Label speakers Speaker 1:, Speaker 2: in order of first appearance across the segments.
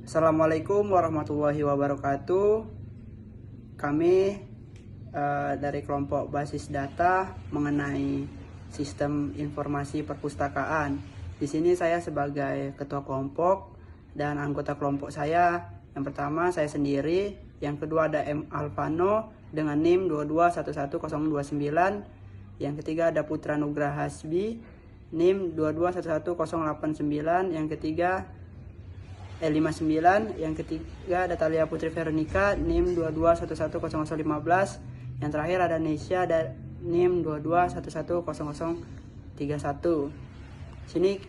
Speaker 1: Assalamualaikum warahmatullahi wabarakatuh. Kami dari kelompok basis data mengenai sistem informasi perpustakaan. Di sini saya sebagai ketua kelompok dan anggota kelompok saya. Yang pertama saya sendiri, yang kedua ada M. Alvano dengan NIM 2211029. Yang ketiga ada Putra Nugraha Hasbi NIM 2211089. Yang ketiga 59. Yang ketiga ada Talia Putri Veronica NIM 2211015. Yang terakhir ada Nesya ada NIM 2211031. Sini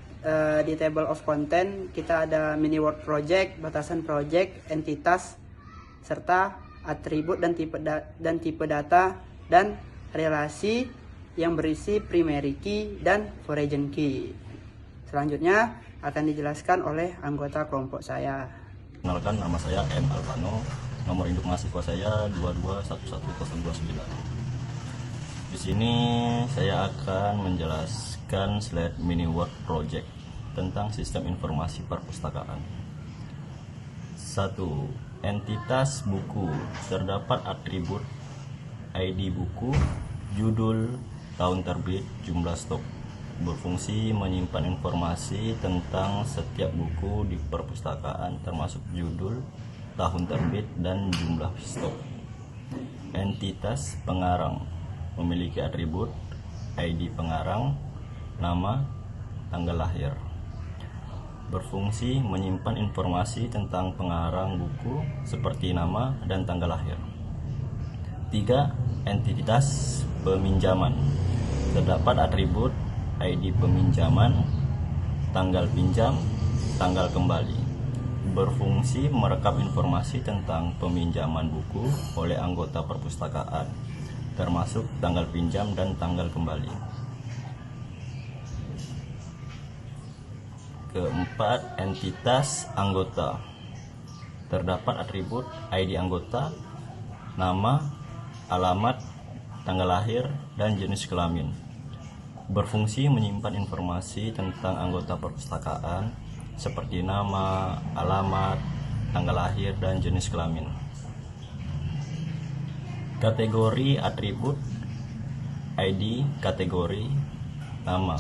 Speaker 1: di table of content kita ada mini word project, batasan project, entitas, serta atribut dan tipe data, dan relasi yang berisi primary key dan foreign key. Selanjutnya akan dijelaskan oleh anggota kelompok saya.
Speaker 2: Kenalkan, nama saya M. Alvano, nomor induk mahasiswa saya 2211029. Di sini saya akan menjelaskan slide mini word project tentang sistem informasi perpustakaan. 1. Entitas buku. Terdapat atribut ID buku, judul, tahun terbit, jumlah stok. Berfungsi menyimpan informasi tentang setiap buku di perpustakaan termasuk judul, tahun terbit, dan jumlah stok. Entitas pengarang memiliki atribut ID pengarang, nama, tanggal lahir. Berfungsi menyimpan informasi tentang pengarang buku seperti nama dan tanggal lahir. 3. Entitas peminjaman. Terdapat atribut ID peminjaman, tanggal pinjam, tanggal kembali. Berfungsi merekam informasi tentang peminjaman buku oleh anggota perpustakaan, termasuk tanggal pinjam dan tanggal kembali. Keempat, entitas anggota. Terdapat atribut ID anggota, nama, alamat, tanggal lahir, dan jenis kelamin. Berfungsi menyimpan informasi tentang anggota perpustakaan seperti nama, alamat, tanggal lahir, dan jenis kelamin. Kategori atribut ID kategori nama.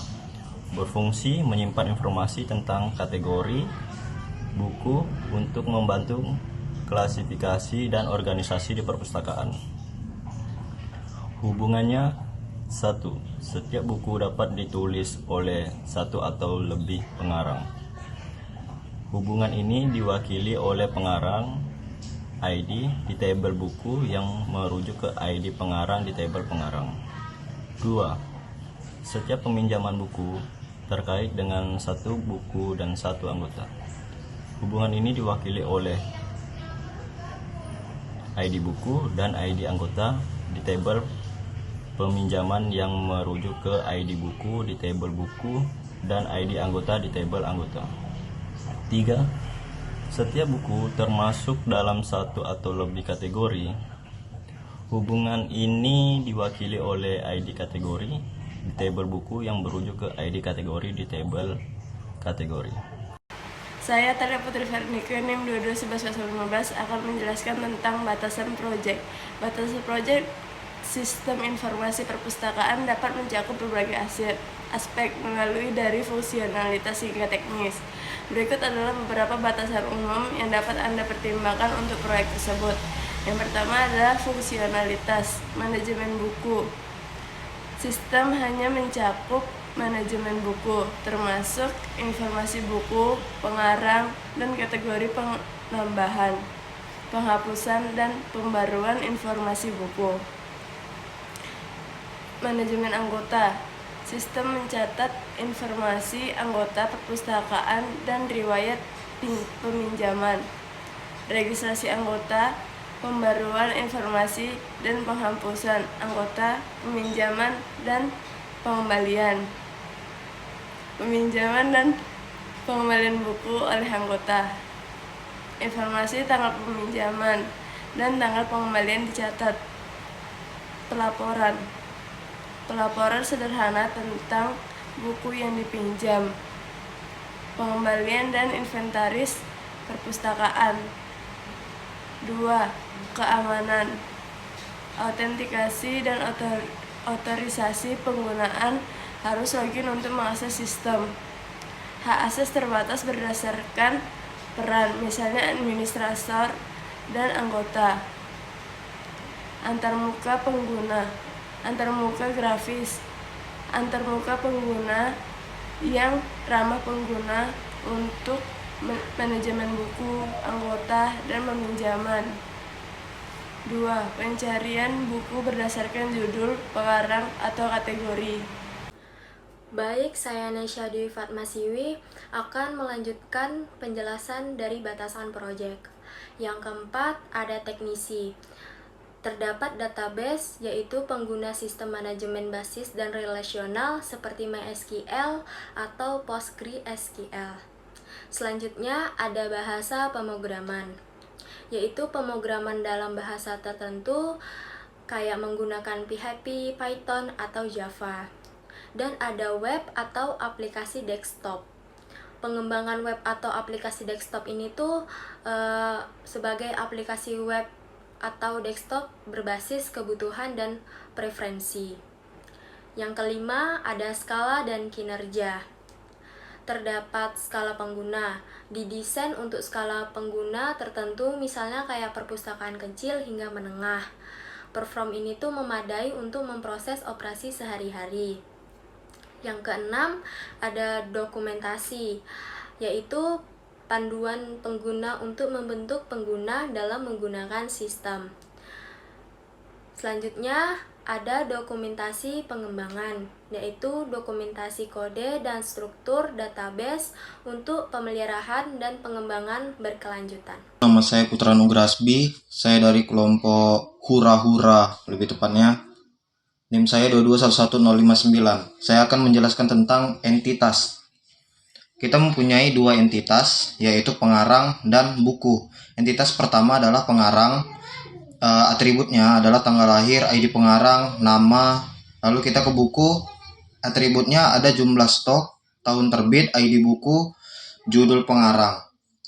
Speaker 2: Berfungsi menyimpan informasi tentang kategori buku untuk membantu klasifikasi dan organisasi di perpustakaan. Hubungannya: 1. Setiap buku dapat ditulis oleh satu atau lebih pengarang. Hubungan ini diwakili oleh pengarang ID di tabel buku yang merujuk ke ID pengarang di tabel pengarang. 2. Setiap peminjaman buku terkait dengan satu buku dan satu anggota. Hubungan ini diwakili oleh ID buku dan ID anggota di tabel peminjaman yang merujuk ke ID buku di tabel buku dan ID anggota di tabel anggota. 3. Setiap buku termasuk dalam satu atau lebih kategori. Hubungan ini diwakili oleh ID kategori di tabel buku yang merujuk ke ID kategori di tabel kategori.
Speaker 3: Saya Talia Putri Veronica NIM 2211015 akan menjelaskan tentang batasan proyek. Batasan proyek sistem informasi perpustakaan dapat mencakup berbagai aspek melalui dari fungsionalitas hingga teknis. Berikut adalah beberapa batasan umum yang dapat Anda pertimbangkan untuk proyek tersebut. Yang pertama adalah fungsionalitas manajemen buku. Sistem hanya mencakup manajemen buku, termasuk informasi buku, pengarang, dan kategori penambahan, penghapusan, dan pembaruan informasi buku. Manajemen anggota. Sistem mencatat informasi anggota perpustakaan dan riwayat peminjaman. Registrasi anggota, pembaruan informasi dan penghapusan anggota, peminjaman dan pengembalian. Peminjaman dan pengembalian buku oleh anggota. Informasi tanggal peminjaman dan tanggal pengembalian dicatat. Pelaporan sederhana tentang buku yang dipinjam. Pengembalian dan inventaris perpustakaan. 2. Keamanan. Autentikasi dan otorisasi penggunaan harus login untuk mengakses sistem. Hak akses terbatas berdasarkan peran, misalnya administrator dan anggota. Antarmuka pengguna, antarmuka grafis, antarmuka pengguna yang ramah pengguna untuk manajemen buku, anggota, dan peminjaman. 2. Pencarian buku berdasarkan judul, pengarang, atau kategori.
Speaker 4: Baik, saya Nesya Dewi Fatmasiwi akan melanjutkan penjelasan dari batasan proyek. Yang keempat, ada teknisi. Terdapat database, yaitu pengguna sistem manajemen basis dan relasional seperti MySQL atau PostgreSQL. Selanjutnya, ada bahasa pemrograman, yaitu pemrograman dalam bahasa tertentu, kayak menggunakan PHP, Python, atau Java. Dan ada web atau aplikasi desktop. Pengembangan web atau aplikasi desktop ini tuh sebagai aplikasi web atau desktop berbasis kebutuhan dan preferensi. Yang kelima, ada skala dan kinerja. Terdapat skala pengguna, didesain untuk skala pengguna tertentu, misalnya kayak perpustakaan kecil hingga menengah. Perform ini tuh memadai untuk memproses operasi sehari-hari. Yang keenam, ada dokumentasi, yaitu panduan pengguna untuk membentuk pengguna dalam menggunakan sistem. Selanjutnya, ada dokumentasi pengembangan, yaitu dokumentasi kode dan struktur database untuk pemeliharaan dan pengembangan berkelanjutan.
Speaker 5: Nama saya Putra Nugraha Asbi, saya dari kelompok Hura-Hura, lebih tepatnya. NIM saya 2211059. Saya akan menjelaskan tentang entitas. Kita mempunyai dua entitas, yaitu pengarang dan buku. Entitas pertama adalah pengarang. Atributnya adalah tanggal lahir, ID pengarang, nama. Lalu kita ke buku. Atributnya ada jumlah stok, tahun terbit, ID buku, judul pengarang.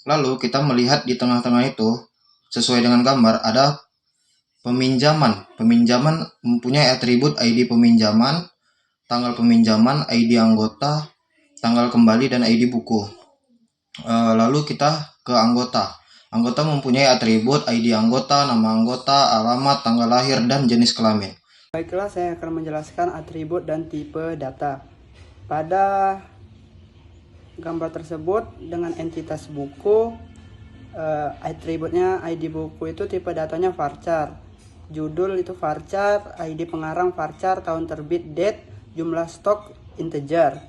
Speaker 5: Lalu kita melihat di tengah-tengah itu, sesuai dengan gambar, ada peminjaman. Peminjaman mempunyai atribut ID peminjaman, tanggal peminjaman, ID anggota, tanggal kembali, dan ID buku. Lalu kita ke anggota. Anggota mempunyai atribut ID anggota, nama anggota, alamat, tanggal lahir, dan jenis kelamin.
Speaker 1: Baiklah, saya akan menjelaskan atribut dan tipe data. Pada gambar tersebut dengan entitas buku, atributnya ID buku itu tipe datanya varchar, judul itu varchar, ID pengarang varchar, tahun terbit date, jumlah stok integer.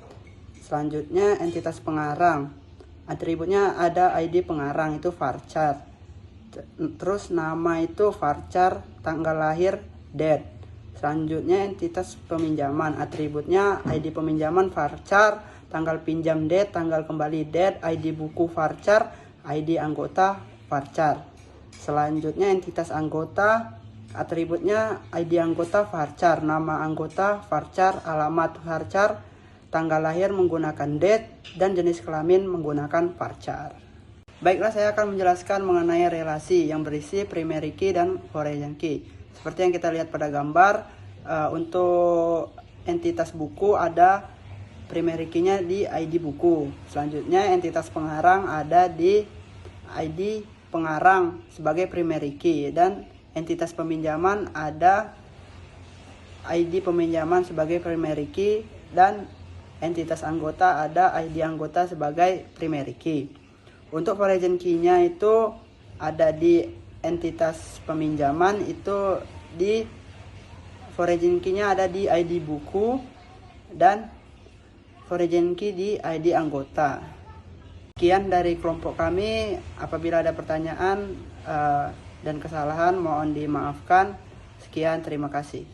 Speaker 1: Selanjutnya entitas pengarang, atributnya ada ID pengarang itu varchar, terus nama itu varchar, tanggal lahir date. Selanjutnya entitas peminjaman, atributnya ID peminjaman varchar, tanggal pinjam date, tanggal kembali date, ID buku varchar, ID anggota varchar. Selanjutnya entitas anggota, atributnya ID anggota varchar, nama anggota varchar, alamat varchar, tanggal lahir menggunakan date, dan jenis kelamin menggunakan varchar. Baiklah, saya akan menjelaskan mengenai relasi yang berisi primary key dan foreign key. Seperti yang kita lihat pada gambar, untuk entitas buku ada primary key-nya di ID buku. Selanjutnya entitas pengarang ada di ID pengarang sebagai primary key, dan entitas peminjaman ada ID peminjaman sebagai primary key, dan entitas anggota ada ID anggota sebagai primary key. Untuk foreign key-nya itu ada di entitas peminjaman, itu di foreign key-nya ada di ID buku, dan foreign key di ID anggota. Sekian dari kelompok kami. Apabila ada pertanyaan dan kesalahan mohon dimaafkan. Sekian, terima kasih.